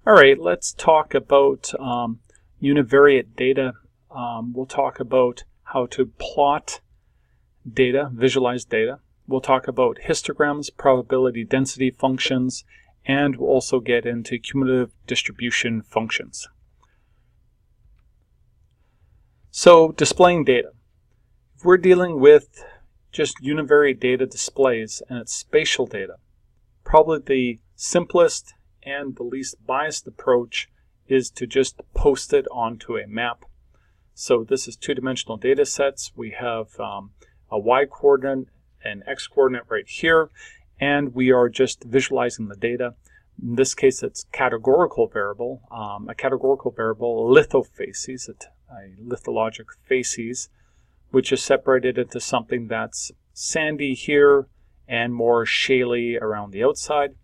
All right, let's talk about univariate data. We'll talk about how to plot data, visualize data. We'll talk about histograms, probability density functions, and we'll also get into cumulative distribution functions. So, displaying data. If we're dealing with just univariate data displays and it's spatial data, probably the simplest and the least biased approach is to just post it onto a map. So this is two-dimensional data sets. We have a y-coordinate and x-coordinate right here, and we are just visualizing the data. In this case, it's categorical variable, a categorical variable, lithofacies, a lithologic facies, which is separated into something that's sandy here and more shaly around the outside.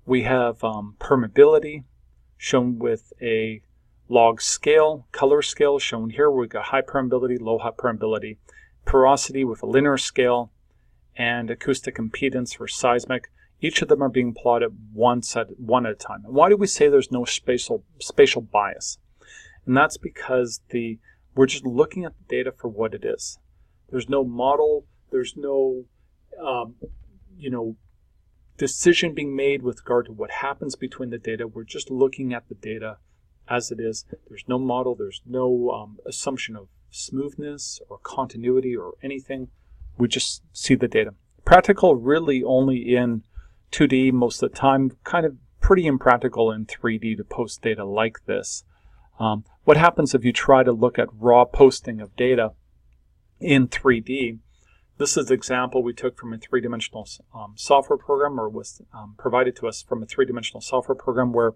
We have permeability shown with a log scale, color scale shown here. We've got high permeability, low high permeability, porosity with a linear scale, and acoustic impedance for seismic. Each of them are being plotted one at a time. And why do we say there's no spatial bias? And that's because we're just looking at the data for what it is. There's no model, there's no decision being made with regard to what happens between the data. We're just looking at the data as it is. There's no model, there's no assumption of smoothness or continuity or anything. We just see the data. Practical really only in 2D most of the time, kind of pretty impractical in 3D to post data like this. What happens if you try to look at raw posting of data in 3D? This is an example we took from a three-dimensional software program, or was provided to us from a three-dimensional software program, where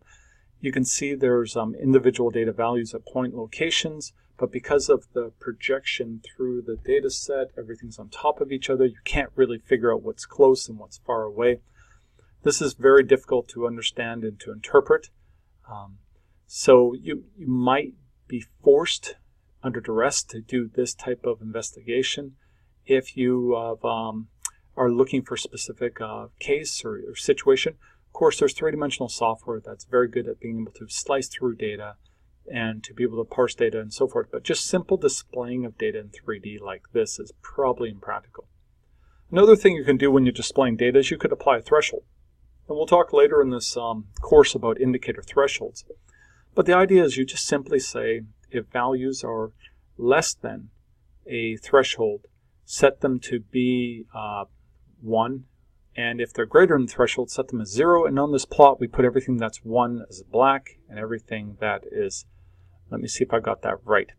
you can see there's individual data values at point locations, but because of the projection through the data set, everything's on top of each other. You can't really figure out what's close and what's far away. This is very difficult to understand and to interpret. So you might be forced under duress to do this type of investigation if you are looking for a specific case or situation. Of course, there's three-dimensional software that's very good at being able to slice through data and to be able to parse data and so forth. But just simple displaying of data in 3D like this is probably impractical. Another thing you can do when you're displaying data is you could apply a threshold. And we'll talk later in this course about indicator thresholds. But the idea is you just simply say if values are less than a threshold, set them to be 1, and if they're greater than the threshold, set them as 0. And on this plot, we put everything that's 1 as black, and everything that is, let me see if I got that right.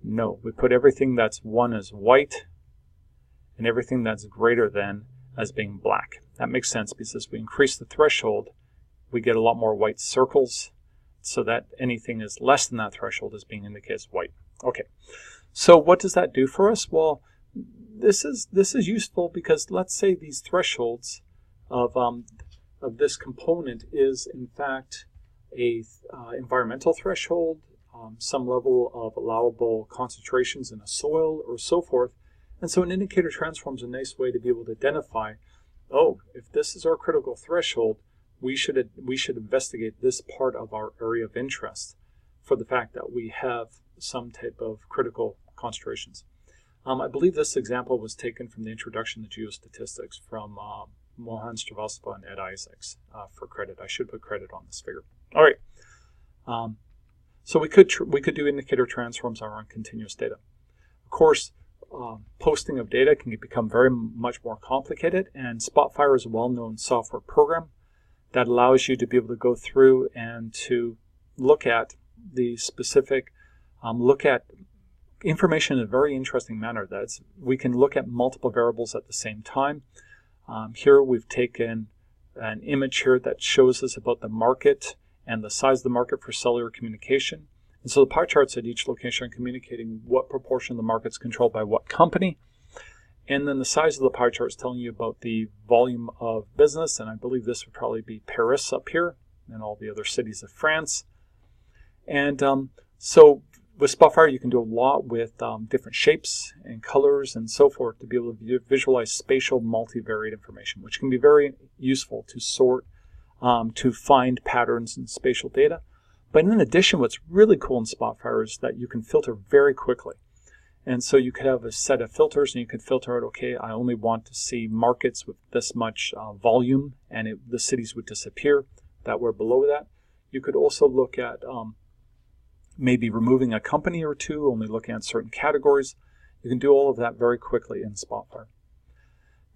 No, we put everything that's 1 as white, and everything that's greater than as being black. That makes sense because as we increase the threshold, we get a lot more white circles, so that anything is less than that threshold is being indicated as white. Okay, so what does that do for us? Well, this is useful because let's say these thresholds of this component is in fact a environmental threshold, some level of allowable concentrations in a soil or so forth. And so an indicator transform is a nice way to be able to identify, oh, if this is our critical threshold, we should investigate this part of our area of interest for the fact that we have some type of critical concentrations. I believe this example was taken from the Introduction to Geostatistics from Mohan Srivastava and Ed Isaacs for credit. I should put credit on this figure. All right. So we could do indicator transforms on continuous data. Of course, posting of data can become very much more complicated, and Spotfire is a well-known software program that allows you to be able to go through and to look at the specific, look at information in a very interesting manner. That's we can look at multiple variables at the same time. Here we've taken an image here that shows us about the market and the size of the market for cellular communication. And so the pie charts at each location are communicating what proportion of the market is controlled by what company. And then the size of the pie chart is telling you about the volume of business. And I believe this would probably be Pyrcz up here and all the other cities of France. And so with Spotfire, you can do a lot with different shapes and colors and so forth to be able to visualize spatial multivariate information, which can be very useful to sort to find patterns in spatial data. But in addition, what's really cool in Spotfire is that you can filter very quickly. And so you could have a set of filters, and you could filter out, okay, I only want to see markets with this much volume, and the cities would disappear that were below that. You could also look at maybe removing a company or two, only looking at certain categories. You can do all of that very quickly in Spotfire.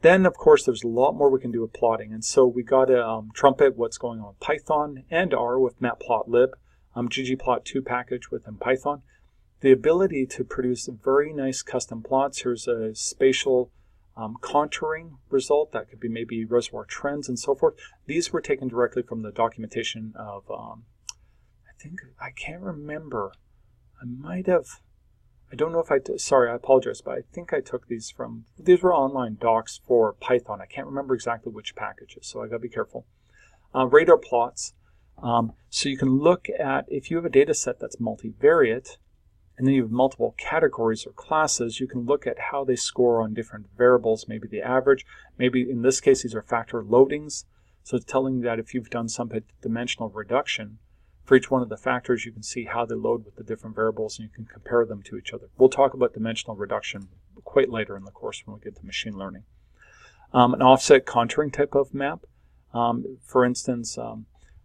Then, of course, there's a lot more we can do with plotting. And so we got to trumpet what's going on with Python and R with matplotlib, ggplot2 package within Python. The ability to produce very nice custom plots. Here's a spatial contouring result. That could be maybe reservoir trends and so forth. These were taken directly from the documentation of, I can't remember. I don't know if sorry, I apologize, but I think I took these were online docs for Python. I can't remember exactly which packages, so I gotta be careful. Radar plots. So you can look at, if you have a data set that's multivariate, and then you have multiple categories or classes, you can look at how they score on different variables, maybe the average. Maybe in this case, these are factor loadings. So it's telling you that if you've done some dimensional reduction, for each one of the factors, you can see how they load with the different variables, and you can compare them to each other. We'll talk about dimensional reduction quite later in the course when we get to machine learning. An offset contouring type of map. For instance,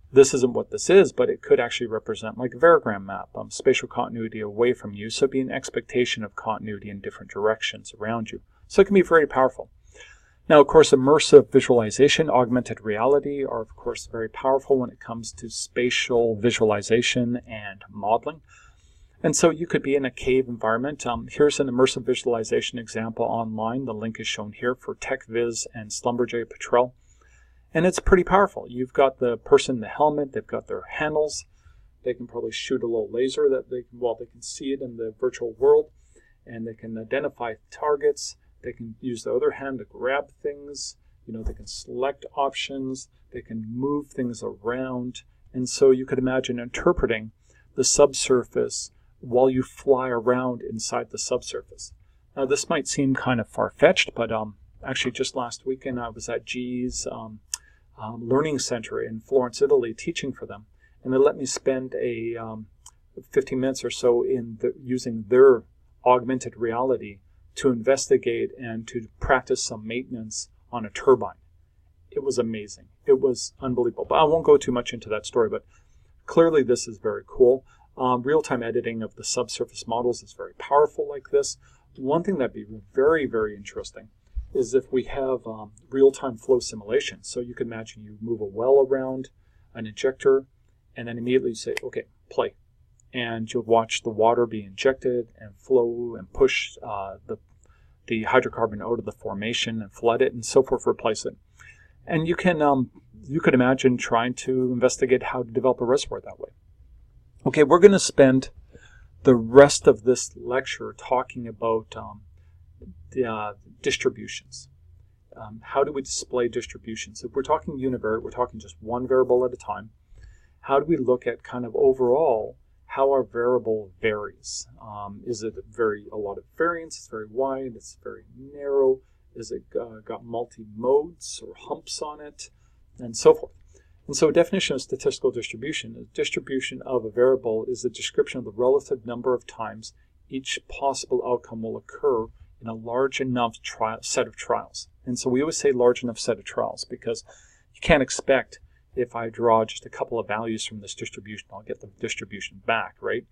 this isn't what this is, but it could actually represent like a variogram map, spatial continuity away from you. So it'd be an expectation of continuity in different directions around you. So it can be very powerful. Now, of course, immersive visualization, augmented reality are, of course, very powerful when it comes to spatial visualization and modeling. And so you could be in a cave environment. Here's an immersive visualization example online. The link is shown here for TechViz and Schlumberger Petrel. And it's pretty powerful. You've got the person in the helmet. They've got their handles. They can probably shoot a little laser that they can see it in the virtual world. And they can identify targets. They can use the other hand to grab things. They can select options. They can move things around. And so you could imagine interpreting the subsurface while you fly around inside the subsurface. Now, this might seem kind of far-fetched, but actually just last weekend I was at GE's Learning Center in Florence, Italy, teaching for them. And they let me spend 15 minutes or so using their augmented reality to investigate and to practice some maintenance on a turbine. It was amazing. It was unbelievable. But I won't go too much into that story, but clearly this is very cool. Real-time editing of the subsurface models is very powerful like this. One thing that'd be very, very interesting is if we have real-time flow simulation. So you can imagine you move a well around an injector and then immediately say, okay, play. And you'll watch the water be injected and flow and push the hydrocarbon out of the formation and flood it and so forth, replace it. And you could imagine trying to investigate how to develop a reservoir that way. Okay, we're going to spend the rest of this lecture talking about distributions. How do we display distributions? If we're talking univariate, we're talking just one variable at a time. How do we look at kind of overall how our variable varies? Is it a lot of variance? It's very wide. It's very narrow. Is it got multi-modes or humps on it? And so forth. And so a definition of statistical distribution, a distribution of a variable is a description of the relative number of times each possible outcome will occur in a large enough set of trials. And so we always say large enough set of trials because you can't expect if I draw just a couple of values from this distribution, I'll get the distribution back, right?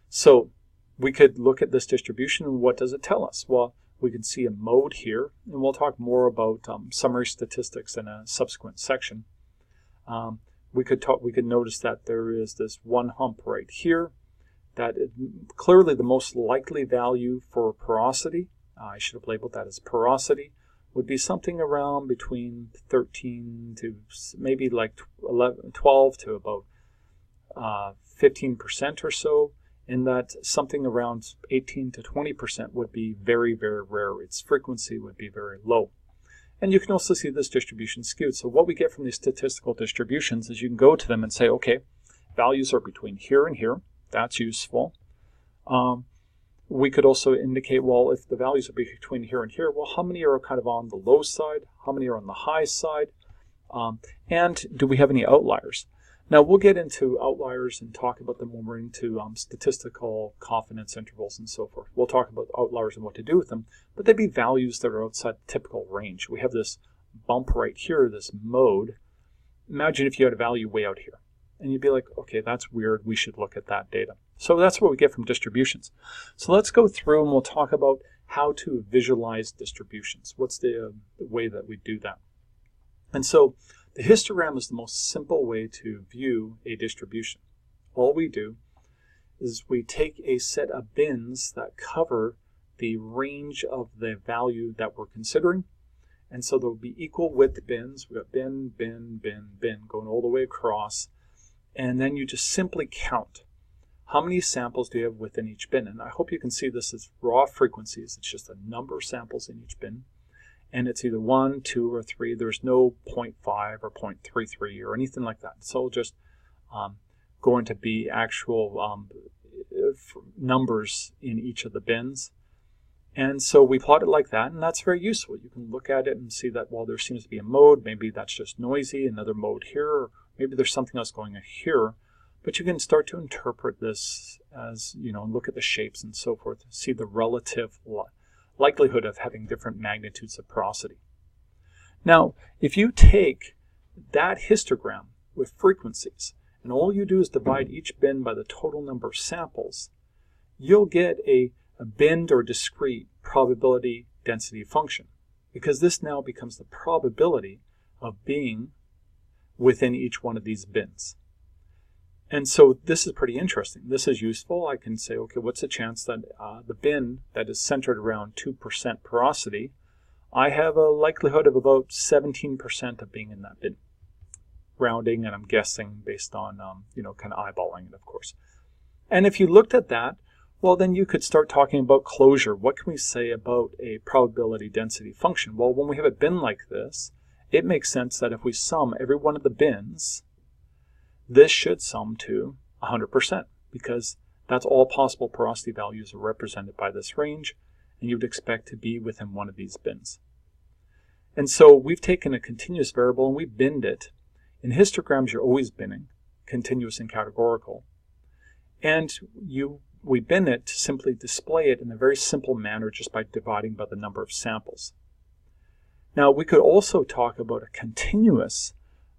So we could look at this distribution and what does it tell us? Well, we can see a mode here, and we'll talk more about summary statistics in a subsequent section. We could notice that there is this one hump right here that is clearly the most likely value for porosity. I should have labeled that as porosity. Would be something around between 13 to maybe like 12 to about 15% or so, and that something around 18 to 20% would be very, very rare. Its frequency would be very low. And you can also see this distribution skewed. So what we get from these statistical distributions is you can go to them and say, okay, values are between here and here. That's useful. We could also indicate, well, if the values are between here and here, well, how many are kind of on the low side? How many are on the high side? And do we have any outliers? Now, we'll get into outliers and talk about them when we're into statistical confidence intervals and so forth. We'll talk about outliers and what to do with them, but they'd be values that are outside the typical range. We have this bump right here, this mode. Imagine if you had a value way out here, and you'd be like, okay, that's weird. We should look at that data. So that's what we get from distributions. So let's go through and we'll talk about how to visualize distributions. What's the way that we do that? And so the histogram is the most simple way to view a distribution. All we do is we take a set of bins that cover the range of the value that we're considering. And so there'll be equal width bins. We've got bin, bin, bin, bin going all the way across. And then you just simply count. How many samples do you have within each bin? And I hope you can see this as raw frequencies. It's just a number of samples in each bin. And it's either 1, 2, or 3. There's no 0.5 or 0.33 or anything like that. It's all just going to be actual numbers in each of the bins. And so we plot it like that, and that's very useful. You can look at it and see that, well, there seems to be a mode. Maybe that's just noisy, another mode here, or maybe there's something else going on here. But you can start to interpret this as, look at the shapes and so forth, see the relative likelihood of having different magnitudes of porosity. Now, if you take that histogram with frequencies, and all you do is divide each bin by the total number of samples, you'll get a binned or discrete probability density function, because this now becomes the probability of being within each one of these bins. And so this is pretty interesting. This is useful. I can say, okay, what's the chance that the bin that is centered around 2% porosity, I have a likelihood of about 17% of being in that bin. Rounding, and I'm guessing based on, kind of eyeballing it, of course. And if you looked at that, well, then you could start talking about closure. What can we say about a probability density function? Well, when we have a bin like this, it makes sense that if we sum every one of the bins, this should sum to 100%, because that's all possible porosity values are represented by this range, and you would expect to be within one of these bins. And so we've taken a continuous variable and we've binned it. In histograms, you're always binning, continuous and categorical. And we bin it to simply display it in a very simple manner just by dividing by the number of samples. Now, we could also talk about a continuous,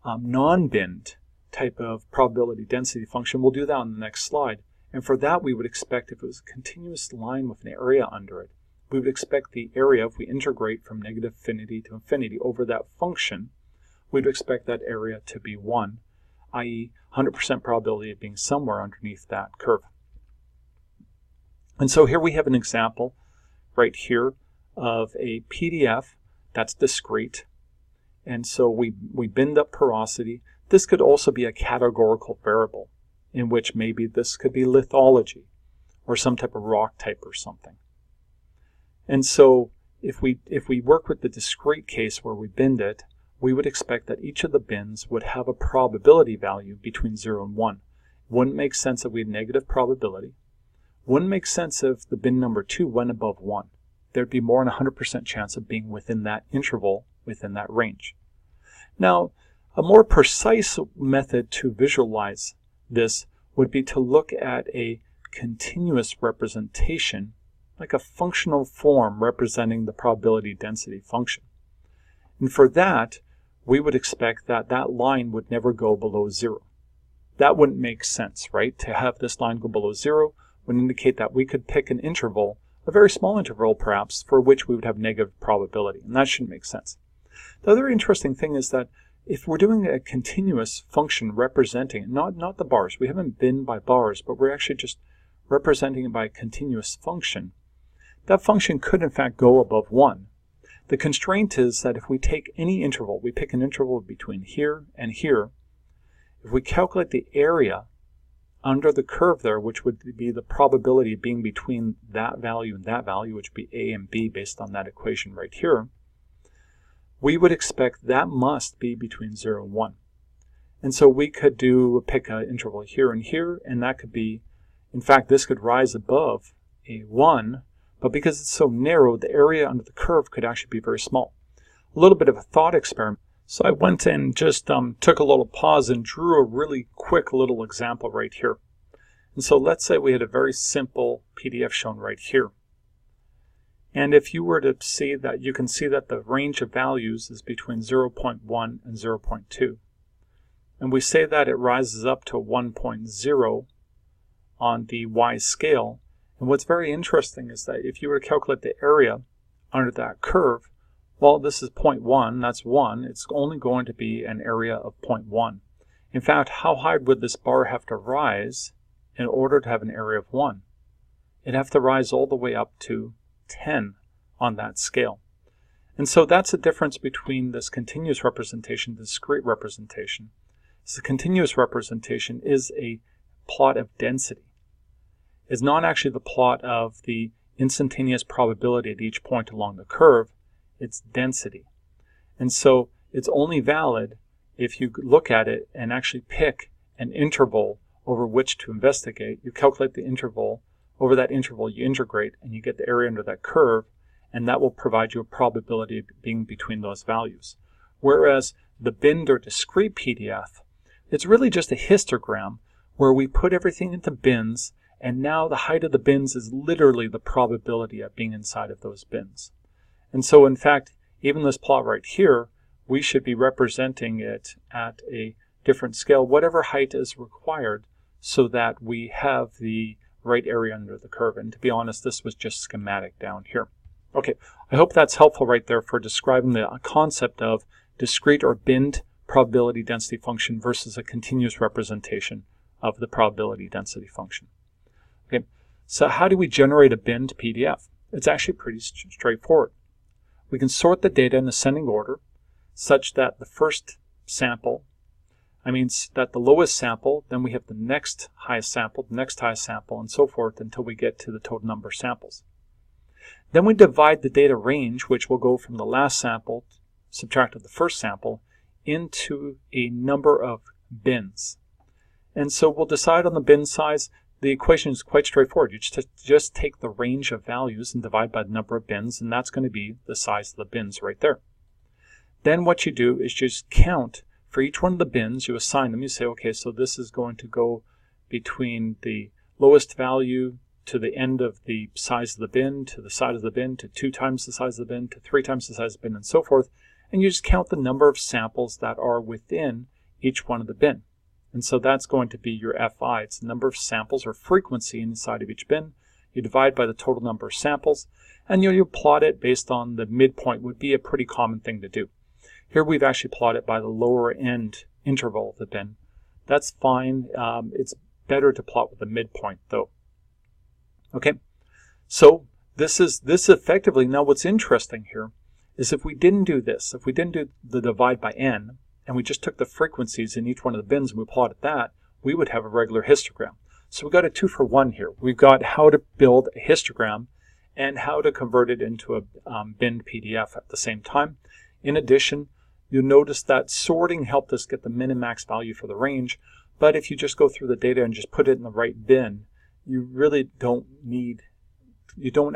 non-binned type of probability density function. We'll do that on the next slide. And for that, we would expect, if it was a continuous line with an area under it, we would expect the area, if we integrate from negative infinity to infinity over that function, we'd expect that area to be 1, i.e. 100% probability of being somewhere underneath that curve. And so here we have an example right here of a PDF that's discrete. And so we binned up porosity. This could also be a categorical variable, in which maybe this could be lithology or some type of rock type or something. And so if we work with the discrete case where we binned it, we would expect that each of the bins would have a probability value between 0 and 1. Wouldn't make sense if we had negative probability. Wouldn't make sense if the bin number 2 went above 1. There'd be more than a 100% chance of being within that interval, within that range. Now, a more precise method to visualize this would be to look at a continuous representation, like a functional form representing the probability density function. And for that, we would expect that that line would never go below 0. That wouldn't make sense, right? To have this line go below 0 would indicate that we could pick an interval, a very small interval perhaps, for which we would have negative probability, and that shouldn't make sense. The other interesting thing is that if we're doing a continuous function representing, not the bars, we haven't binned by bars, but we're actually just representing it by a continuous function, that function could in fact go above 1. The constraint is that if we take any interval, we pick an interval between here and here, if we calculate the area under the curve there, which would be the probability of being between that value and that value, which would be A and B based on that equation right here, we would expect that must be between 0 and 1. And so we could pick an interval here and here, and that could be, in fact, this could rise above a 1, but because it's so narrow, the area under the curve could actually be very small. A little bit of a thought experiment. So I went and just took a little pause and drew a really quick little example right here. And so let's say we had a very simple PDF shown right here. And if you were to see that, you can see that the range of values is between 0.1 and 0.2. And we say that it rises up to 1.0 on the Y scale. And what's very interesting is that if you were to calculate the area under that curve, well, this is 0.1, that's 1. It's only going to be an area of 0.1. In fact, how high would this bar have to rise in order to have an area of 1? It'd have to rise all the way up to 10 on that scale. And so that's the difference between this continuous representation and discrete representation. So the continuous representation is a plot of density. It's not actually the plot of the instantaneous probability at each point along the curve. It's density. And so it's only valid if you look at it and actually pick an interval over which to investigate. You calculate the interval. Over that interval, you integrate, and you get the area under that curve, and that will provide you a probability of being between those values. Whereas the binned or discrete PDF, it's really just a histogram where we put everything into bins, and now the height of the bins is literally the probability of being inside of those bins. And so, in fact, even this plot right here, we should be representing it at a different scale, whatever height is required, so that we have the right area under the curve. And to be honest, this was just schematic down here. Okay, I hope that's helpful right there for describing the concept of discrete or binned probability density function versus a continuous representation of the probability density function. Okay, so how do we generate a binned PDF? It's actually pretty straightforward. We can sort the data in ascending order such that the first sample, that the lowest sample, then we have the next highest sample, the next highest sample, and so forth until we get to the total number of samples. Then we divide the data range, which will go from the last sample, subtracted the first sample, into a number of bins. And so we'll decide on the bin size. The equation is quite straightforward. You just take the range of values and divide by the number of bins, and that's going to be the size of the bins right there. Then what you do is just count for each one of the bins. You assign them. You say, okay, so this is going to go between the lowest value to the end of the size of the bin, to the size of the bin, to 2 times the size of the bin, to 3 times the size of the bin, and so forth. And you just count the number of samples that are within each one of the bin. And so that's going to be your FI. It's the number of samples or frequency inside of each bin. You divide by the total number of samples, and you plot it based on the midpoint. Would be a pretty common thing to do. Here we've actually plotted by the lower end interval of the bin. That's fine. It's better to plot with the midpoint though. Okay, so this effectively, now what's interesting here is if we didn't do this, if we didn't do the divide by n, and we just took the frequencies in each one of the bins and we plotted that, we would have a regular histogram. So we've got a 2-for-1 here. We've got how to build a histogram and how to convert it into a binned PDF at the same time. In addition, you'll notice that sorting helped us get the min and max value for the range, but if you just go through the data and just put it in the right bin, you really don't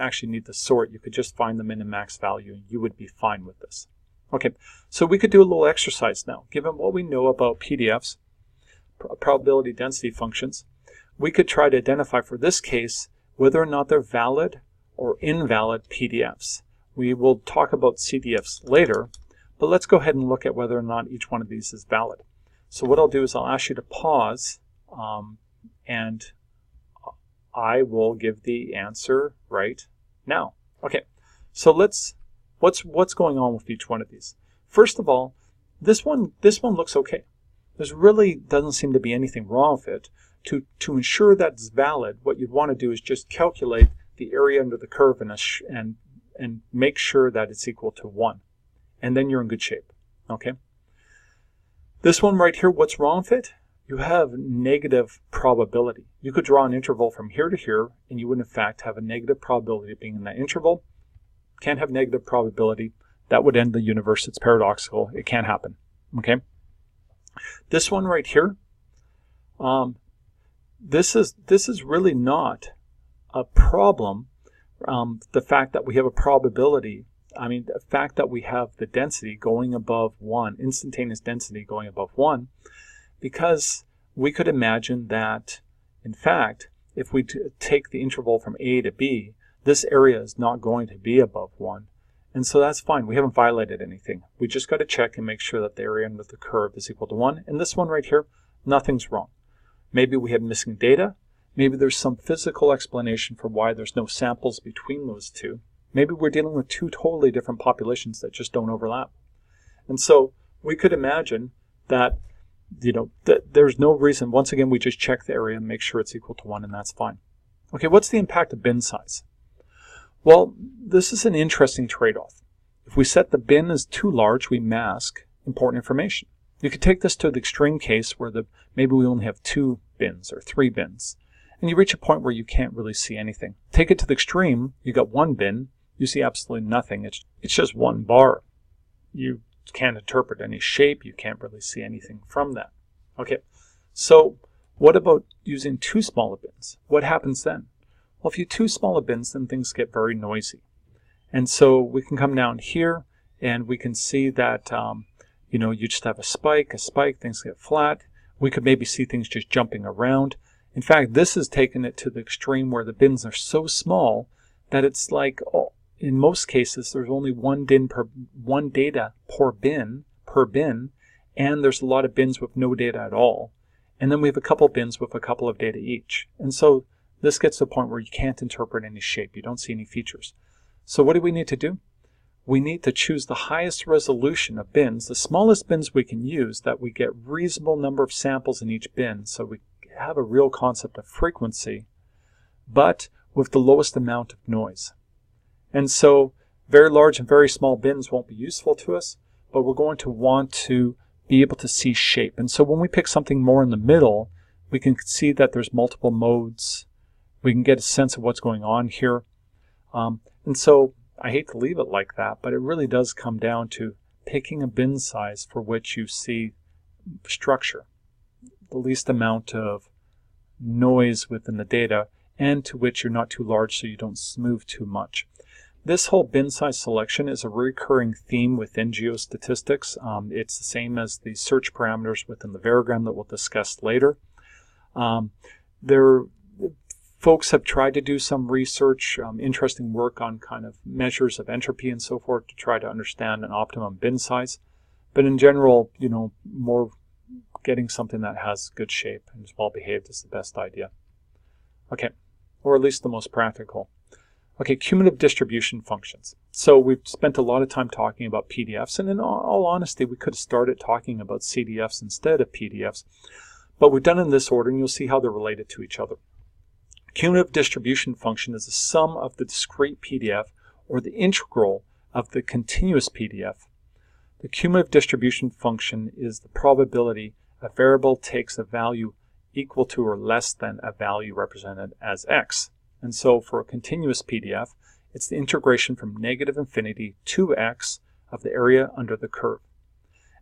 actually need to sort. You could just find the min and max value and you would be fine with this. Okay, so we could do a little exercise now. Given what we know about PDFs, probability density functions, we could try to identify for this case whether or not they're valid or invalid PDFs. We will talk about CDFs later, but let's go ahead and look at whether or not each one of these is valid. So what I'll do is I'll ask you to pause and I will give the answer right now. Okay, so what's going on with each one of these? First of all, this one looks okay. There really doesn't seem to be anything wrong with it. To ensure that it's valid, what you'd want to do is just calculate the area under the curve and make sure that it's equal to 1. And then you're in good shape. Okay. This one right here, what's wrong with it? You have negative probability. You could draw an interval from here to here, and you would in fact have a negative probability of being in that interval. Can't have negative probability. That would end the universe. It's paradoxical. It can't happen. Okay. This one right here, this is really not a problem. The fact that we have a probability I mean, the fact that we have the density going above 1, instantaneous density going above 1, because we could imagine that, in fact, if we take the interval from A to B, this area is not going to be above 1. And so that's fine. We haven't violated anything. We just got to check and make sure that the area under the curve is equal to 1. And this one right here, nothing's wrong. Maybe we have missing data. Maybe there's some physical explanation for why there's no samples between those two. Maybe we're dealing with two totally different populations that just don't overlap. And so we could imagine that, that there's no reason. Once again, we just check the area and make sure it's equal to 1, and that's fine. Okay, what's the impact of bin size? Well, this is an interesting trade-off. If we set the bin as too large, we mask important information. You could take this to the extreme case where maybe we only have 2 bins or 3 bins, and you reach a point where you can't really see anything. Take it to the extreme, you got 1 bin, you see absolutely nothing. It's just 1 bar. You can't interpret any shape, you can't really see anything from that. Okay, so what about using 2 smaller bins? What happens then? Well, if you 2 smaller bins, then things get very noisy. And so we can come down here and we can see that, you just have a spike, things get flat. We could maybe see things just jumping around. In fact, this has taken it to the extreme where the bins are so small that it's like, in most cases, there's only one data per bin, and there's a lot of bins with no data at all. And then we have a couple bins with a couple of data each. And so this gets to the point where you can't interpret any shape. You don't see any features. So what do we need to do? We need to choose the highest resolution of bins, the smallest bins we can use, that we get reasonable number of samples in each bin, so we have a real concept of frequency, but with the lowest amount of noise. And so very large and very small bins won't be useful to us, but we're going to want to be able to see shape. And so when we pick something more in the middle, we can see that there's multiple modes. We can get a sense of what's going on here. And so I hate to leave it like that, but it really does come down to picking a bin size for which you see structure, the least amount of noise within the data, and to which you're not too large so you don't smooth too much. This whole bin size selection is a recurring theme within geostatistics. It's the same as the search parameters within the variogram that we'll discuss later. Folks have tried to do some research, interesting work on kind of measures of entropy and so forth to try to understand an optimum bin size. But in general, more getting something that has good shape and is well behaved is the best idea. Okay, or at least the most practical. Okay, cumulative distribution functions. So we've spent a lot of time talking about PDFs, and in all honesty, we could have started talking about CDFs instead of PDFs, but we've done it in this order, and you'll see how they're related to each other. Cumulative distribution function is the sum of the discrete PDF or the integral of the continuous PDF. The cumulative distribution function is the probability a variable takes a value equal to or less than a value represented as x. And so for a continuous PDF, it's the integration from negative infinity to x of the area under the curve.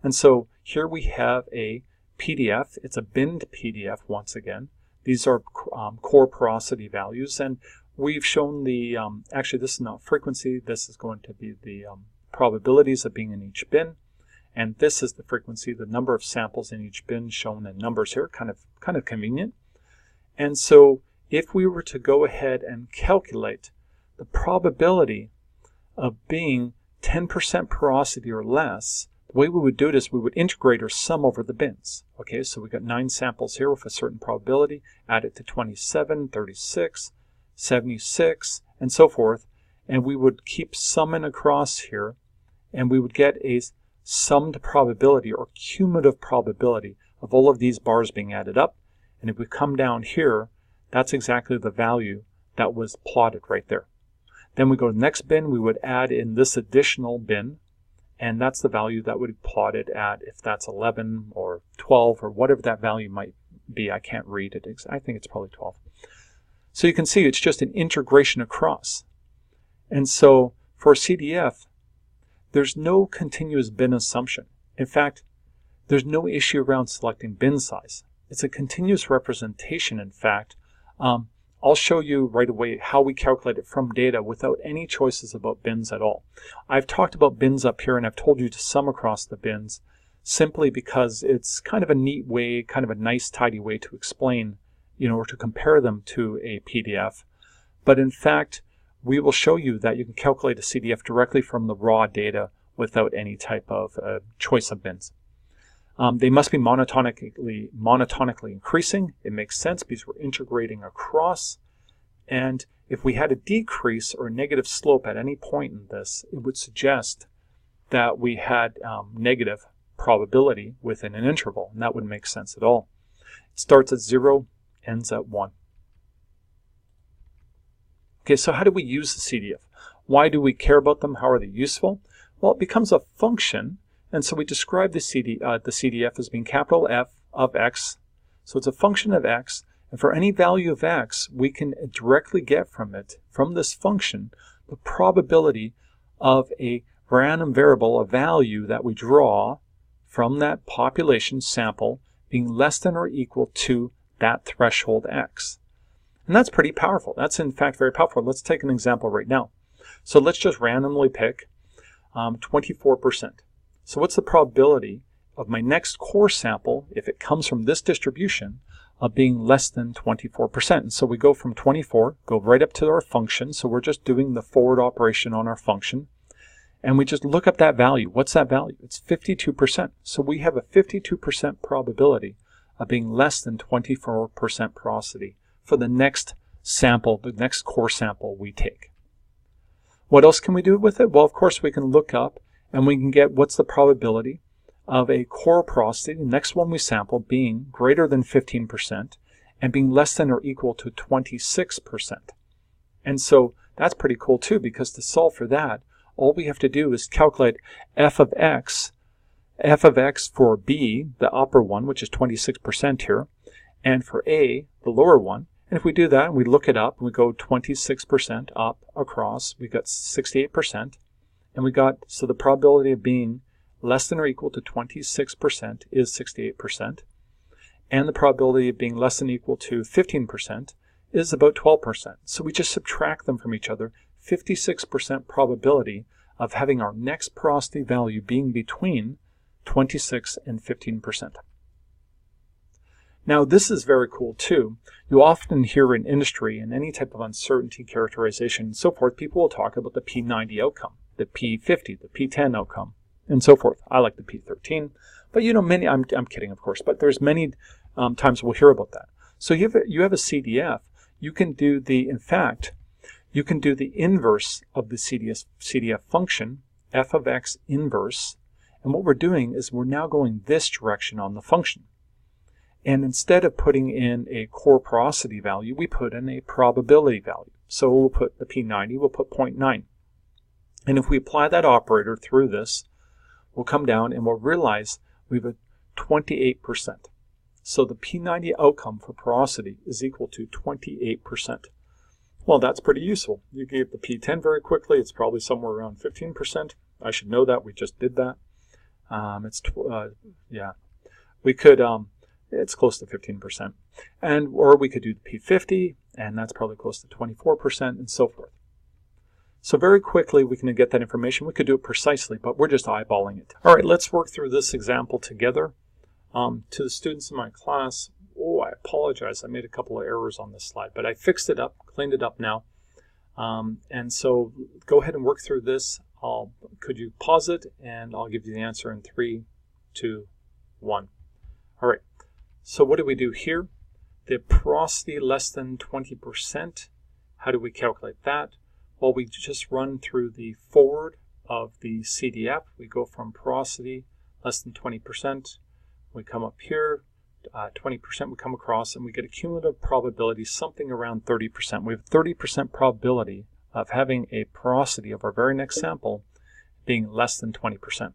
And so here we have a PDF. It's a binned PDF once again. These are core porosity values, and we've shown the, actually this is not frequency, this is going to be the probabilities of being in each bin, and this is the frequency, the number of samples in each bin shown in numbers here, kind of convenient. And so if we were to go ahead and calculate the probability of being 10% porosity or less, the way we would do it is we would integrate or sum over the bins. Okay, so we got 9 samples here with a certain probability, add it to 27, 36, 76, and so forth, and we would keep summing across here, and we would get a summed probability or cumulative probability of all of these bars being added up. And if we come down here, that's exactly the value that was plotted right there. Then we go to the next bin, we would add in this additional bin, and that's the value that would be plotted at, if that's 11 or 12 or whatever that value might be. I can't read it. I think it's probably 12. So you can see it's just an integration across. And so for CDF, there's no continuous bin assumption. In fact, there's no issue around selecting bin size. It's a continuous representation, in fact, I'll show you right away how we calculate it from data without any choices about bins at all. I've talked about bins up here, and I've told you to sum across the bins simply because it's kind of a neat way, kind of a nice, tidy way to explain, or to compare them to a PDF. But in fact, we will show you that you can calculate a CDF directly from the raw data without any type of choice of bins. They must be monotonically increasing. It makes sense because we're integrating across. And if we had a decrease or a negative slope at any point in this, it would suggest that we had negative probability within an interval, and that wouldn't make sense at all. It starts at 0, ends at 1. Okay, so how do we use the CDF? Why do we care about them? How are they useful? Well, it becomes a function. And so we describe the CDF as being capital F of x. So it's a function of x. And for any value of x, we can directly get from it, from this function, the probability of a random variable, a value that we draw from that population sample being less than or equal to that threshold x. And that's pretty powerful. That's in fact very powerful. Let's take an example right now. So let's just randomly pick 24%. So what's the probability of my next core sample, if it comes from this distribution, of being less than 24%? And so we go from 24, go right up to our function. So we're just doing the forward operation on our function. And we just look up that value. What's that value? It's 52%. So we have a 52% probability of being less than 24% porosity for the next sample, the next core sample we take. What else can we do with it? Well, of course, we can look up and we can get what's the probability of a core porosity, the next one we sample, being greater than 15% and being less than or equal to 26%. And so that's pretty cool too, because to solve for that, all we have to do is calculate f of x for B, the upper one, which is 26% here, and for A, the lower one. And if we do that and we look it up and we go 26% up across, we got 68%. And we got, so the probability of being less than or equal to 26% is 68%. And the probability of being less than or equal to 15% is about 12%. So we just subtract them from each other. 56% probability of having our next porosity value being between 26 and 15%. Now this is very cool too. You often hear in industry and any type of uncertainty characterization and so forth, people will talk about the P90 outcome, the P50, the P10 outcome, and so forth. I like the P13, but many, I'm kidding of course, but there's many times we'll hear about that. So you have a CDF, you can do in fact, you can do the inverse of the CDF function, f of x inverse, and what we're doing is we're now going this direction on the function. And instead of putting in a core porosity value, we put in a probability value. So we'll put the P90, we'll put 0.9. And if we apply that operator through this, we'll come down and we'll realize we have a 28%. So the P90 outcome for porosity is equal to 28%. Well, that's pretty useful. You gave the P10 very quickly. It's probably somewhere around 15%. I should know that. We just did that. We could, it's close to 15%. Or we could do the P50, and that's probably close to 24%, and so forth. So very quickly we can get that information. We could do it precisely, but we're just eyeballing it. All right, let's work through this example together. To the students in my class, I apologize. I made a couple of errors on this slide, but I fixed it up, cleaned it up now. And so go ahead and work through this. Could you pause it, and I'll give you the answer in 3, 2, 1. All right, so what do we do here? The porosity less than 20%. How do we calculate that? Well, we just run through the forward of the CDF. We go from porosity less than 20%. We come up here, 20%, we come across, and we get a cumulative probability, something around 30%. We have 30% probability of having a porosity of our very next sample being less than 20%.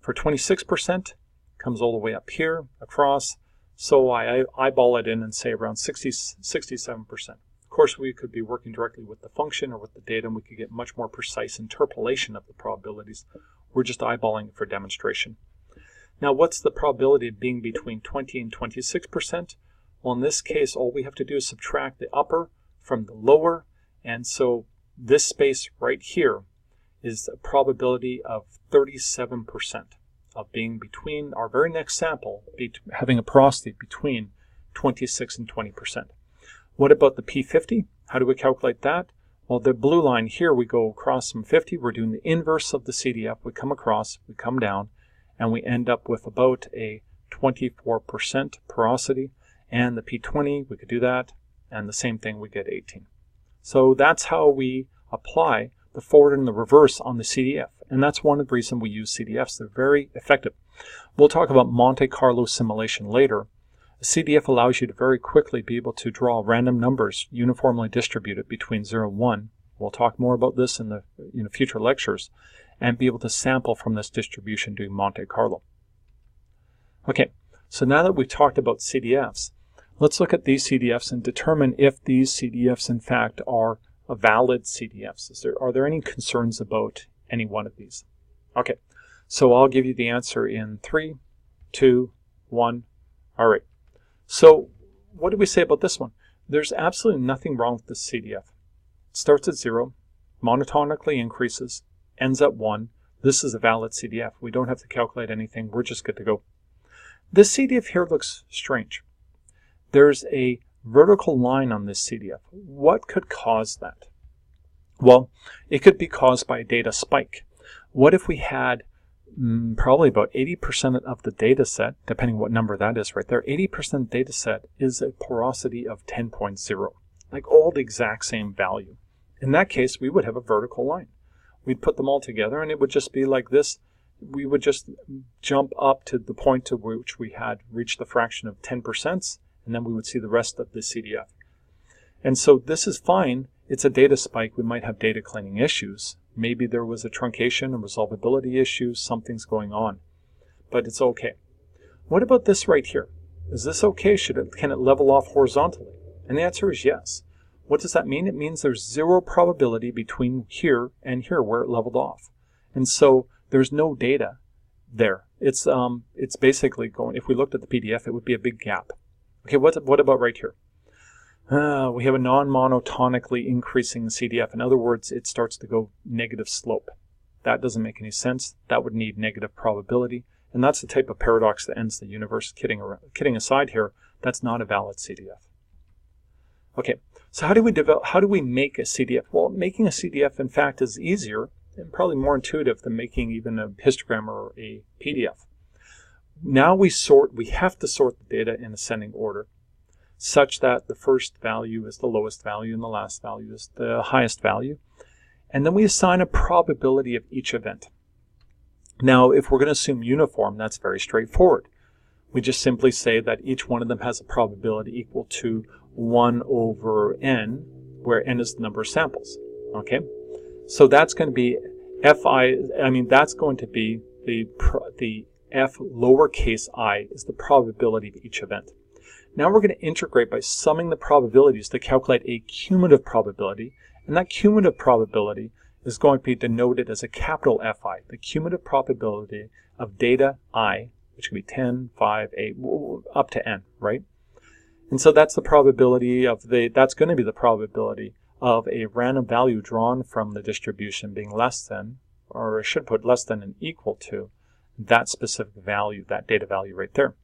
For 26%, comes all the way up here, across, so I eyeball it in and say around 67%. Of course, we could be working directly with the function or with the data, and we could get much more precise interpolation of the probabilities. We're just eyeballing it for demonstration. Now, what's the probability of being between 20 and 26%? Well, in this case, all we have to do is subtract the upper from the lower. And so this space right here is a probability of 37% of being between our very next sample, having a porosity between 26 and 20%. What about the P50? How do we calculate that? Well, the blue line here, we go across from 50. We're doing the inverse of the CDF. We come across, we come down, and we end up with about a 24% porosity. And the P20, we could do that, and the same thing, we get 18. So that's how we apply the forward and the reverse on the CDF. And that's one of the reasons we use CDFs. They're very effective. We'll talk about Monte Carlo simulation later. A CDF allows you to very quickly be able to draw random numbers uniformly distributed between 0 and 1. We'll talk more about this in the future lectures, and be able to sample from this distribution doing Monte Carlo. Okay, so now that we've talked about CDFs, let's look at these CDFs and determine if these CDFs in fact are valid CDFs. Are there any concerns about any one of these? Okay, so I'll give you the answer in 3, 2, 1. All right. So what do we say about this one? There's absolutely nothing wrong with this CDF. It starts at 0, monotonically increases, ends at 1. This is a valid CDF. We don't have to calculate anything. We're just good to go. This CDF here looks strange. There's a vertical line on this CDF. What could cause that? Well, it could be caused by a data spike. What if we had probably about 80% of the data set, depending what number that is right there, 80% of the data set is a porosity of 10.0, like all the exact same value. In that case, we would have a vertical line. We'd put them all together and it would just be like this. We would just jump up to the point to which we had reached the fraction of 10%, and then we would see the rest of the CDF. And so this is fine. It's a data spike. We might have data cleaning issues. Maybe there was a truncation, a resolvability issue, something's going on. But it's okay. What about this right here? Is this okay? Can it level off horizontally? And the answer is yes. What does that mean? It means there's 0 probability between here and here where it leveled off. And so there's no data there. It's basically going, if we looked at the PDF, it would be a big gap. Okay, what about right here? We have a non-monotonically increasing CDF. In other words, it starts to go negative slope. That doesn't make any sense. That would need negative probability. And that's the type of paradox that ends the universe. Kidding aside here, that's not a valid CDF. Okay, so how do we make a CDF? Well, making a CDF, in fact, is easier and probably more intuitive than making even a histogram or a PDF. Now we have to sort the data in ascending order, such that the first value is the lowest value and the last value is the highest value. And then we assign a probability of each event. Now, if we're going to assume uniform, that's very straightforward. We just simply say that each one of them has a probability equal to 1 over n, where n is the number of samples. Okay? So that's going to be that's going to be the f lowercase I is the probability of each event. Now we're going to integrate by summing the probabilities to calculate a cumulative probability, and that cumulative probability is going to be denoted as a capital Fi, the cumulative probability of data I, which can be 10, 5, 8, up to n, right? And so that's the probability of that's going to be the probability of a random value drawn from the distribution being less than, or I should put less than and equal to, that specific value, that data value right there.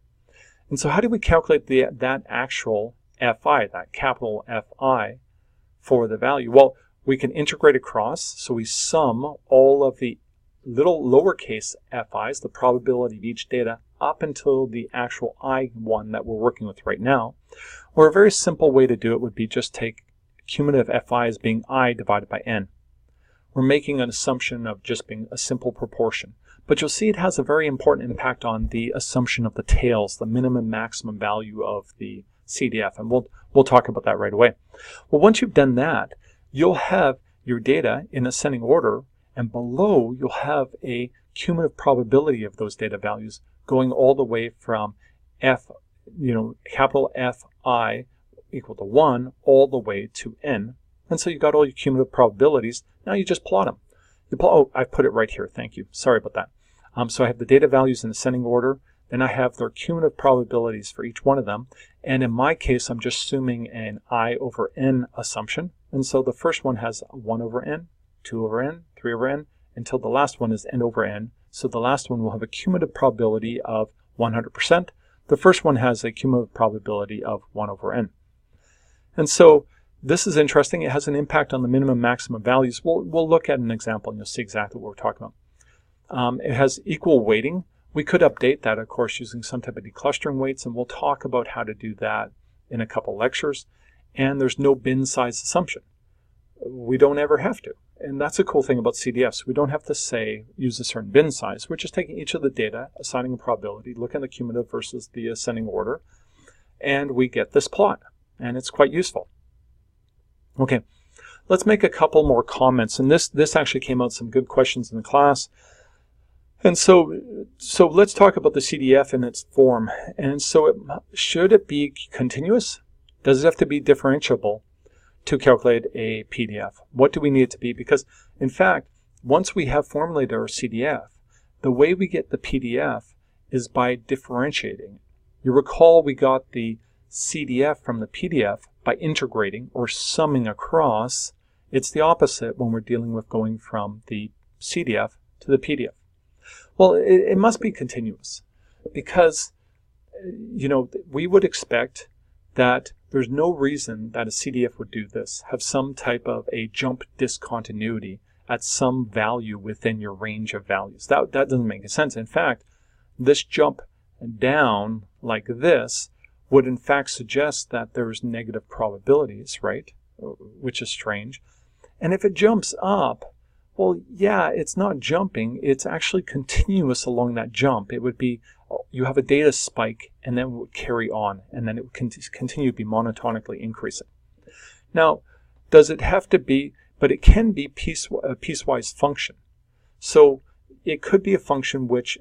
And so how do we calculate that actual Fi, that capital Fi, for the value? Well, we can integrate across, so we sum all of the little lowercase fi's, the probability of each data, up until the actual I1 that we're working with right now. Or a very simple way to do it would be just take cumulative Fi as being I divided by n. We're making an assumption of just being a simple proportion. But you'll see it has a very important impact on the assumption of the tails, the minimum maximum value of the CDF. And we'll talk about that right away. Well, once you've done that, you'll have your data in ascending order, and below you'll have a cumulative probability of those data values going all the way from capital Fi equal to 1 all the way to n. And so you've got all your cumulative probabilities. Now you just plot them. Oh, I put it right here. Thank you. Sorry about that. So I have the data values in ascending order. then I have their cumulative probabilities for each one of them. And in my case, I'm just assuming an I over n assumption. And so the first one has 1 over n, 2 over n, 3 over n, until the last one is n over n. So the last one will have a cumulative probability of 100%. The first one has a cumulative probability of 1 over n. And so this is interesting. It has an impact on the minimum maximum values. We'll look at an example and you'll see exactly what we're talking about. It has equal weighting. We could update that, of course, using some type of declustering weights, and we'll talk about how to do that in a couple lectures. And there's no bin size assumption. We don't ever have to. And that's a cool thing about CDFs. We don't have to say, use a certain bin size. We're just taking each of the data, assigning a probability, looking at the cumulative versus the ascending order, and we get this plot. And it's quite useful. Okay, let's make a couple more comments. And this actually came out some good questions in the class. And so let's talk about the CDF and its form. And so should it be continuous? Does it have to be differentiable to calculate a PDF? What do we need it to be? Because, in fact, once we have formulated our CDF, the way we get the PDF is by differentiating. You recall we got the CDF from the PDF by integrating or summing across. It's the opposite when we're dealing with going from the CDF to the PDF. Well, it must be continuous because, we would expect that there's no reason that a CDF would do this, have some type of a jump discontinuity at some value within your range of values. That doesn't make sense. In fact, this jump down like this would in fact suggest that there's negative probabilities, right? Which is strange. And if it jumps up, well, yeah, it's not jumping. It's actually continuous along that jump. It would be, you have a data spike and then it would carry on and then it would continue to be monotonically increasing. Now, does it have to be, but it can be a piecewise function. So it could be a function which,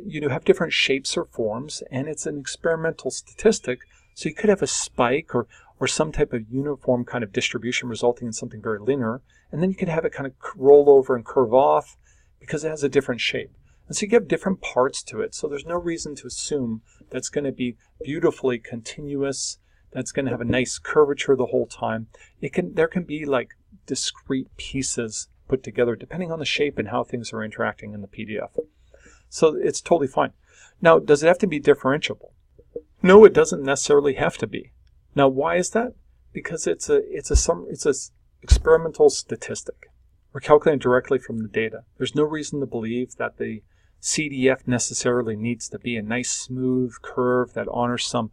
you have different shapes or forms, and it's an experimental statistic. So you could have a spike or some type of uniform kind of distribution resulting in something very linear, and then you could have it kind of roll over and curve off because it has a different shape. And so you get different parts to it. So there's no reason to assume that's going to be beautifully continuous, that's going to have a nice curvature the whole time. There can be like discrete pieces put together depending on the shape and how things are interacting in the PDF. So it's totally fine. Now, does it have to be differentiable? No, it doesn't necessarily have to be. Now, why is that? Because it's a experimental statistic. We're calculating directly from the data. There's no reason to believe that the CDF necessarily needs to be a nice smooth curve that honors some,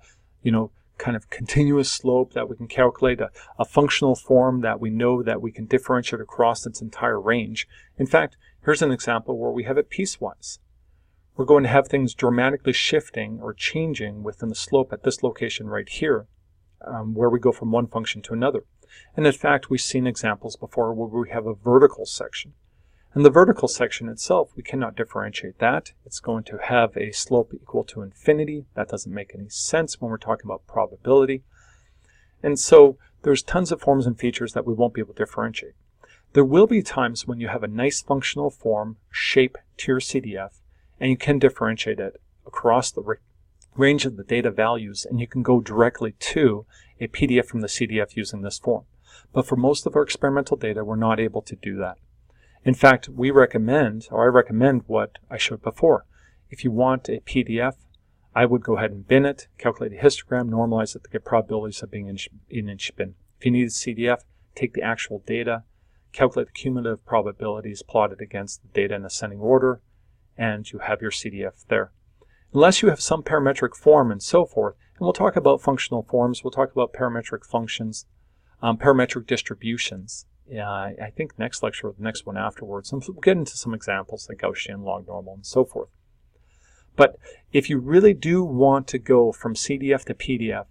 kind of continuous slope that we can calculate, a functional form that we know that we can differentiate across its entire range. In fact, here's an example where we have it piecewise. We're going to have things dramatically shifting or changing within the slope at this location right here, where we go from one function to another. And in fact, we've seen examples before where we have a vertical section. And the vertical section itself, we cannot differentiate that. It's going to have a slope equal to infinity. That doesn't make any sense when we're talking about probability. And so there's tons of forms and features that we won't be able to differentiate. There will be times when you have a nice functional form shape to your CDF, and you can differentiate it across the range of the data values, and you can go directly to a PDF from the CDF using this form. But for most of our experimental data, we're not able to do that. In fact, I recommend what I showed before. If you want a PDF, I would go ahead and bin it, calculate a histogram, normalize it to get probabilities of being in each bin. If you need a CDF, take the actual data, calculate the cumulative probabilities, plot it against the data in ascending order, and you have your CDF there. Unless you have some parametric form and so forth, and we'll talk about functional forms, we'll talk about parametric functions, parametric distributions. I think next lecture or the next one afterwards, and we'll get into some examples like Gaussian, log normal, and so forth. But if you really do want to go from CDF to PDF,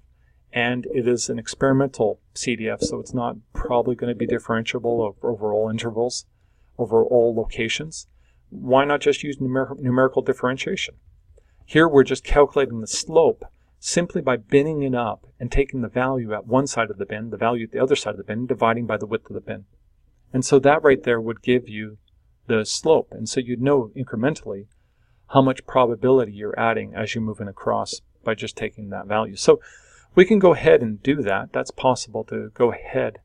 and it is an experimental CDF, so it's not probably going to be differentiable over all intervals, over all locations, why not just use numerical differentiation? Here we're just calculating the slope simply by binning it up and taking the value at one side of the bin, the value at the other side of the bin, dividing by the width of the bin. And so that right there would give you the slope. And so you'd know incrementally how much probability you're adding as you're moving across by just taking that value. So we can go ahead and do that. That's possible to go ahead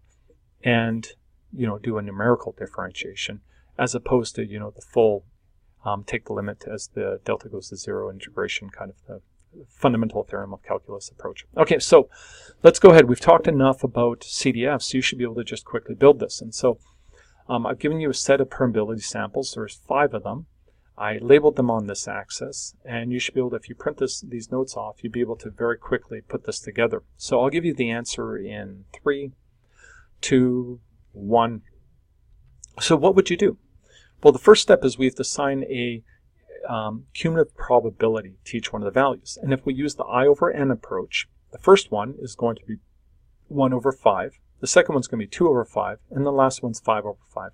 and, do a numerical differentiation as opposed to, the full take the limit as the delta goes to zero integration, kind of the fundamental theorem of calculus approach. Okay, so let's go ahead. We've talked enough about CDF, so you should be able to just quickly build this. And so I've given you a set of permeability samples. There's 5 of them. I labeled them on this axis, and you should be able to, if you print these notes off, you'd be able to very quickly put this together. So I'll give you the answer in 3, 2, 1. So what would you do? Well, the first step is we have to assign a cumulative probability to each one of the values. And if we use the I over n approach, the first one is going to be 1 over 5. The second one's going to be 2 over 5. And the last one's 5 over 5.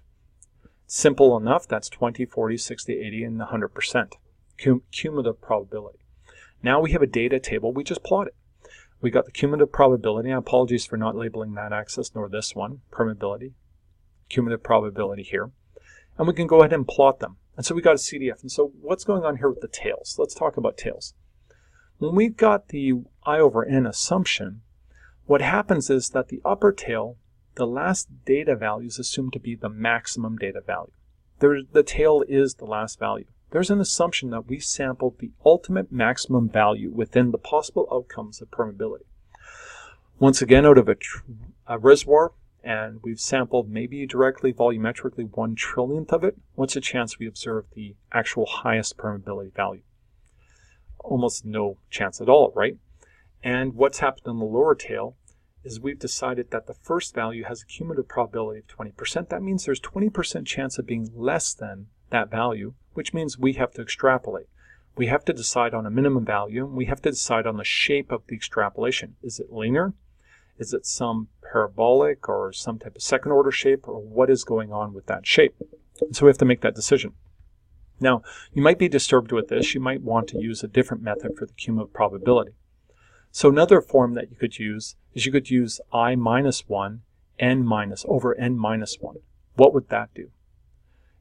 Simple enough. That's 20, 40, 60, 80, and 100%. Cumulative probability. Now we have a data table. We just plot it. We got the cumulative probability. Apologies for not labeling that axis nor this one. Permeability. Cumulative probability here. And we can go ahead and plot them. And so we got a CDF. And so what's going on here with the tails? Let's talk about tails. When we've got the I over n assumption, what happens is that the upper tail, the last data value is assumed to be the maximum data value. The tail is the last value. There's an assumption that we sampled the ultimate maximum value within the possible outcomes of permeability. Once again, out of a reservoir, and we've sampled maybe directly volumetrically 1/1,000,000th of it, what's the chance we observe the actual highest permeability value? Almost no chance at all, right? And what's happened in the lower tail is we've decided that the first value has a cumulative probability of 20%. That means there's 20% chance of being less than that value, which means we have to extrapolate. We have to decide on a minimum value, and we have to decide on the shape of the extrapolation. Is it linear? Is it some parabolic or some type of second order shape, or what is going on with that shape? And so we have to make that decision. Now, you might be disturbed with this. You might want to use a different method for the cumulative probability. So another form that you could use is you could use I minus 1 over n minus 1. What would that do?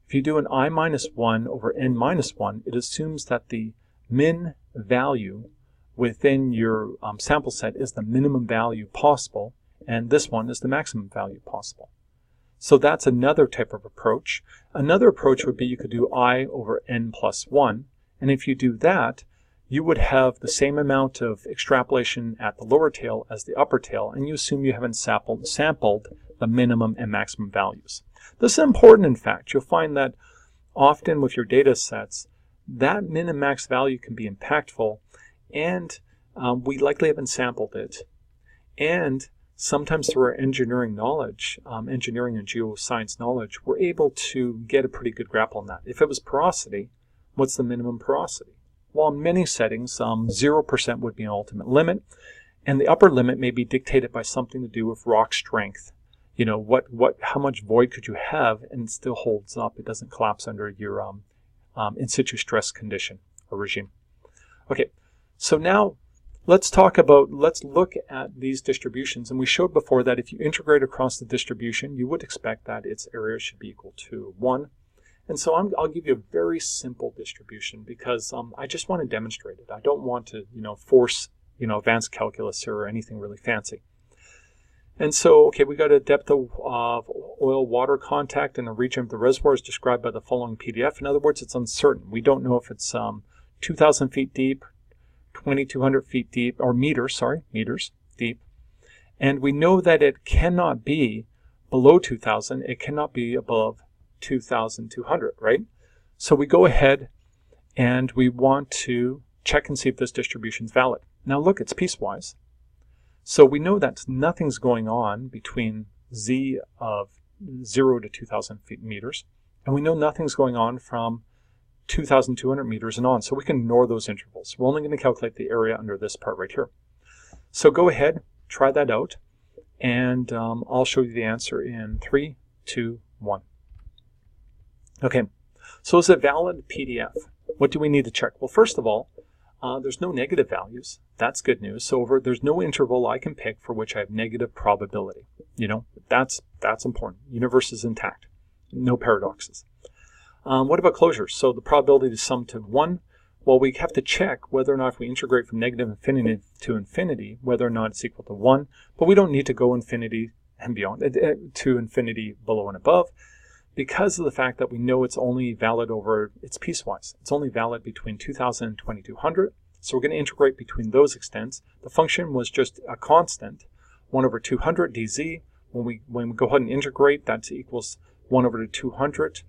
If you do an I minus 1 over n minus 1, it assumes that the min value within your sample set is the minimum value possible, and this one is the maximum value possible. So that's another type of approach. Another approach would be you could do I over n plus 1, and if you do that, you would have the same amount of extrapolation at the lower tail as the upper tail, and you assume you haven't sampled the minimum and maximum values. This is important, in fact. You'll find that often with your data sets, that min and max value can be impactful, and we likely haven't sampled it. And sometimes through our engineering knowledge, engineering and geoscience knowledge, we're able to get a pretty good grasp on that. If it was porosity, what's the minimum porosity? Well, in many settings, 0% would be an ultimate limit, and the upper limit may be dictated by something to do with rock strength. You know, how much void could you have and it still holds up? It doesn't collapse under your in situ stress condition or regime. Okay, so now let's look at these distributions. And we showed before that if you integrate across the distribution, you would expect that its area should be equal to 1. And so I'll give you a very simple distribution because I just want to demonstrate it. I don't want to, force, advanced calculus or anything really fancy. And so, okay, we got a depth of oil-water contact in a region of the reservoir is described by the following PDF. In other words, it's uncertain. We don't know if it's 2,000 feet deep, 2,200 feet deep, or meters deep. And we know that it cannot be below 2,000. It cannot be above 2,200, right? So we go ahead and we want to check and see if this distribution is valid. Now look, it's piecewise. So we know that nothing's going on between z of 0 to 2,000 meters, and we know nothing's going on from 2,200 meters and on, so we can ignore those intervals. We're only going to calculate the area under this part right here. So go ahead, try that out, and I'll show you the answer in 3, 2, 1. Okay, so is it valid PDF? What do we need to check? Well, first of all, there's no negative values. That's good news. So there's no interval I can pick for which I have negative probability. That's important. Universe is intact. No paradoxes. What about closures? So the probability to sum to 1 Well, we have to check whether or not if we integrate from negative infinity to infinity, whether or not it's equal to 1. But we don't need to go infinity and beyond, to infinity below and above, because of the fact that we know it's only valid over, it's piecewise. It's only valid between 2000 and 2200. So we're going to integrate between those extents. The function was just a constant, 1 over 200 dz. When we go ahead and integrate, that equals 1 over 200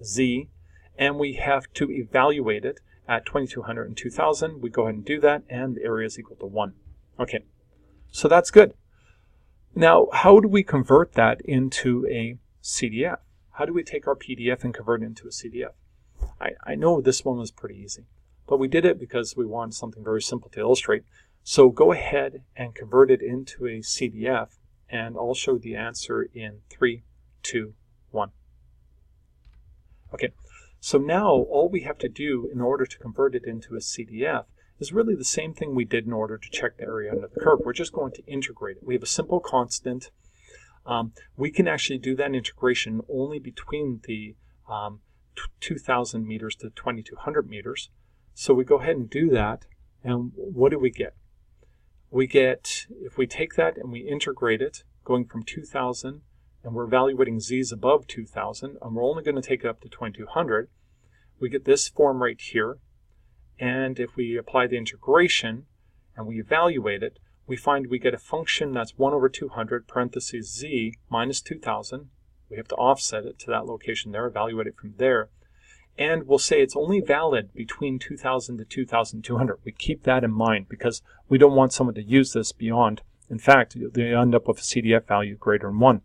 z. And we have to evaluate it at 2200 and 2000. We go ahead and do that, and the area is equal to 1. Okay, so that's good. Now, how do we convert that into a CDF? How do we take our PDF and convert it into a CDF? I know this one was pretty easy, but we did it because we wanted something very simple to illustrate. So go ahead and convert it into a CDF, and I'll show the answer in 3, 2, 1. Okay, so now all we have to do in order to convert it into a CDF is really the same thing we did in order to check the area under the curve. We're just going to integrate it. We have a simple constant. We can actually do that integration only between the 2,000 meters to 2,200 meters. So we go ahead and do that, and what do we get? We get, if we take that and we integrate it, going from 2,000, and we're evaluating z's above 2,000, and we're only going to take it up to 2,200, we get this form right here. And if we apply the integration and we evaluate it, we find we get a function that's 1 over 200 parentheses z minus 2,000. We have to offset it to that location there, evaluate it from there. And we'll say it's only valid between 2,000 to 2,200. We keep that in mind because we don't want someone to use this beyond. In fact, they end up with a CDF value greater than 1.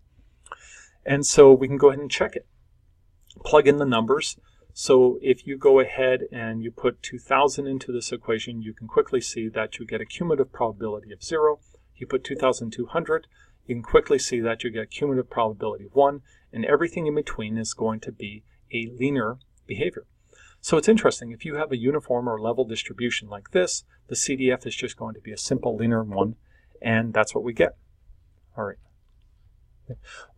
And so we can go ahead and check it. Plug in the numbers. So if you go ahead and you put 2,000 into this equation, you can quickly see that you get a cumulative probability of 0. You put 2,200, you can quickly see that you get a cumulative probability of 1, and everything in between is going to be a linear behavior. So it's interesting, if you have a uniform or level distribution like this, the CDF is just going to be a simple linear one, and that's what we get. All right.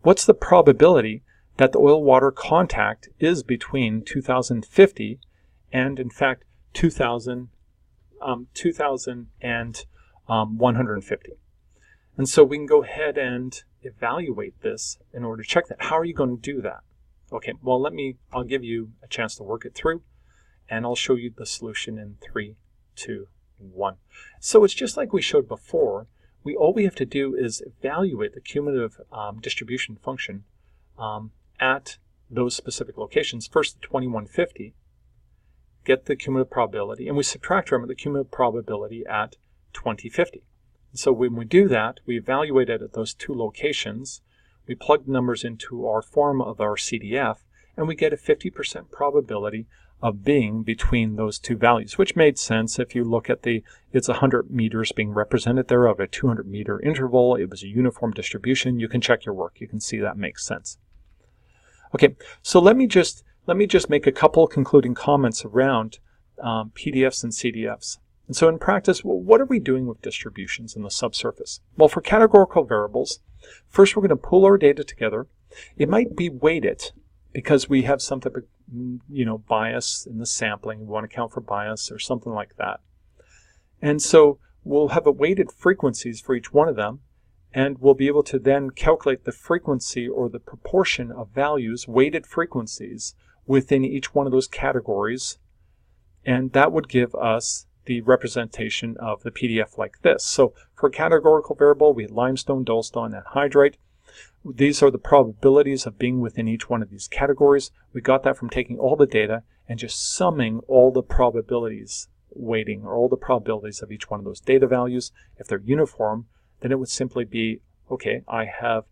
What's the probability that the oil-water contact is between 2050 and, in fact, 2000 and 150? And so we can go ahead and evaluate this in order to check that. How are you going to do that? Okay, well, I'll give you a chance to work it through, and I'll show you the solution in 3, 2, 1. So it's just like we showed before. All we have to do is evaluate the cumulative distribution function at those specific locations. First, the 2150, get the cumulative probability, and we subtract from it the cumulative probability at 2050. So when we do that, we evaluate it at those two locations, we plug numbers into our form of our CDF, and we get a 50% probability of being between those two values, which made sense if you look at it's 100 meters being represented there of a 200 meter interval. It was a uniform distribution. You can check your work. You can see that makes sense. Okay, so let me just make a couple concluding comments around PDFs and CDFs. And so in practice, well, what are we doing with distributions in the subsurface? Well, for categorical variables, first we're going to pull our data together. It might be weighted because we have some type of bias in the sampling. We want to account for bias or something like that. And so we'll have a weighted frequencies for each one of them, and we'll be able to then calculate the frequency or the proportion of values, weighted frequencies, within each one of those categories. And that would give us the representation of the PDF like this. So for a categorical variable, we had limestone, dolostone, and hydrite. These are the probabilities of being within each one of these categories. We got that from taking all the data and just summing all the probabilities weighting, or all the probabilities of each one of those data values. If they're uniform, then it would simply be, okay, I have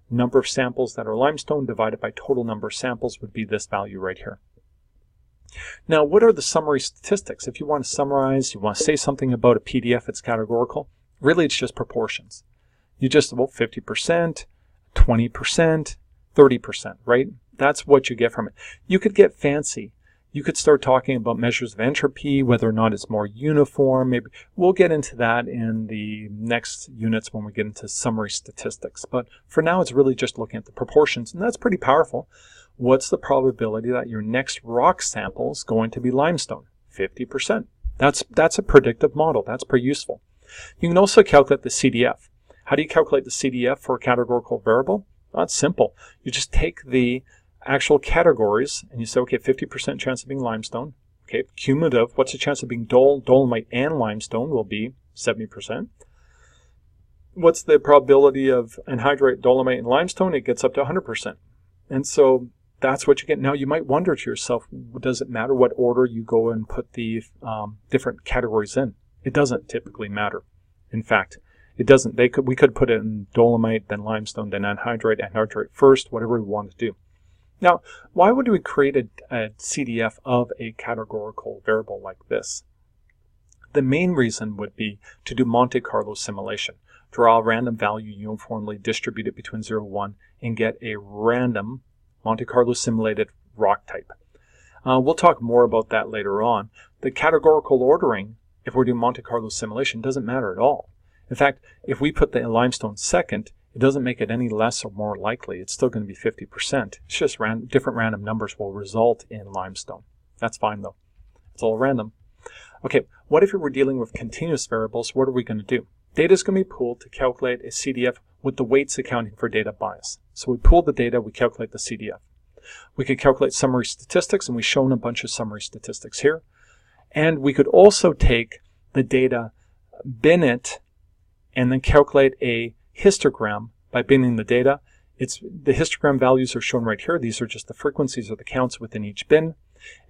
number of samples that are limestone divided by total number of samples would be this value right here. Now, what are the summary statistics? If you want to summarize, you want to say something about a PDF that's categorical, really it's just proportions. You just, well, 50%, 20%, 30%, right? That's what you get from it. You could get fancy. You could start talking about measures of entropy, whether or not it's more uniform. Maybe we'll get into that in the next units when we get into summary statistics. But for now, it's really just looking at the proportions, and that's pretty powerful. What's the probability that your next rock sample is going to be limestone? 50%. That's a predictive model. That's pretty useful. You can also calculate the CDF. How do you calculate the CDF for a categorical variable? Well, it's simple. You just take the actual categories and you say, okay, 50% chance of being limestone. Okay, cumulative, what's the chance of being dolomite and limestone will be 70%. What's the probability of anhydrite, dolomite, and limestone? It gets up to 100%. And so that's what you get. Now you might wonder to yourself, does it matter what order you go and put the different categories in? It doesn't typically matter. In fact, it doesn't. We could put it in dolomite, then limestone, then anhydrite first, whatever we want to do. Now, why would we create a CDF of a categorical variable like this? The main reason would be to do Monte Carlo simulation. Draw a random value uniformly distributed between 0 and 1 and get a random Monte Carlo simulated rock type. We'll talk more about that later on. The categorical ordering, if we're doing Monte Carlo simulation, doesn't matter at all. In fact, if we put the limestone second, it doesn't make it any less or more likely. It's still going to be 50%. It's just different random numbers will result in limestone. That's fine though. It's all random. Okay, what if we were dealing with continuous variables? What are we going to do? Data is going to be pooled to calculate a CDF with the weights accounting for data bias. So we pool the data, we calculate the CDF. We could calculate summary statistics, and we've shown a bunch of summary statistics here. And we could also take the data, bin it, and then calculate a histogram by binning the data. The histogram values are shown right here. These are just the frequencies or the counts within each bin.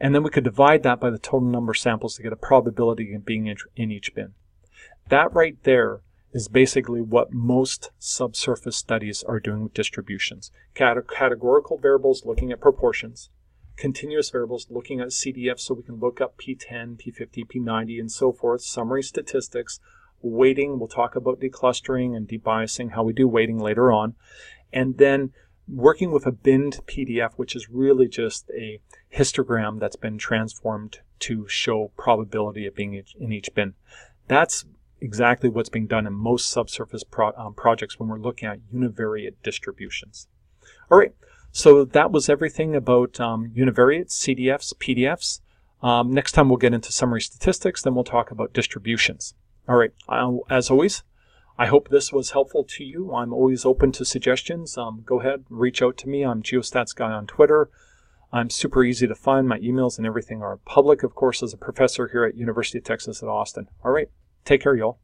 And then we could divide that by the total number of samples to get a probability of being in each bin. That right there is basically what most subsurface studies are doing with distributions. Categorical variables looking at proportions. Continuous variables looking at CDF so we can look up P10, P50, P90, and so forth. Summary statistics. Weighting, we'll talk about declustering and debiasing, how we do weighting later on. And then working with a binned PDF, which is really just a histogram that's been transformed to show probability of being in each bin. That's exactly what's being done in most subsurface projects when we're looking at univariate distributions. All right, so that was everything about univariate, CDFs, PDFs. Next time we'll get into summary statistics, then we'll talk about distributions. All right, as always, I hope this was helpful to you. I'm always open to suggestions. Go ahead, reach out to me. I'm Geostats Guy on Twitter. I'm super easy to find. My emails and everything are public, of course, as a professor here at University of Texas at Austin. All right, take care, y'all.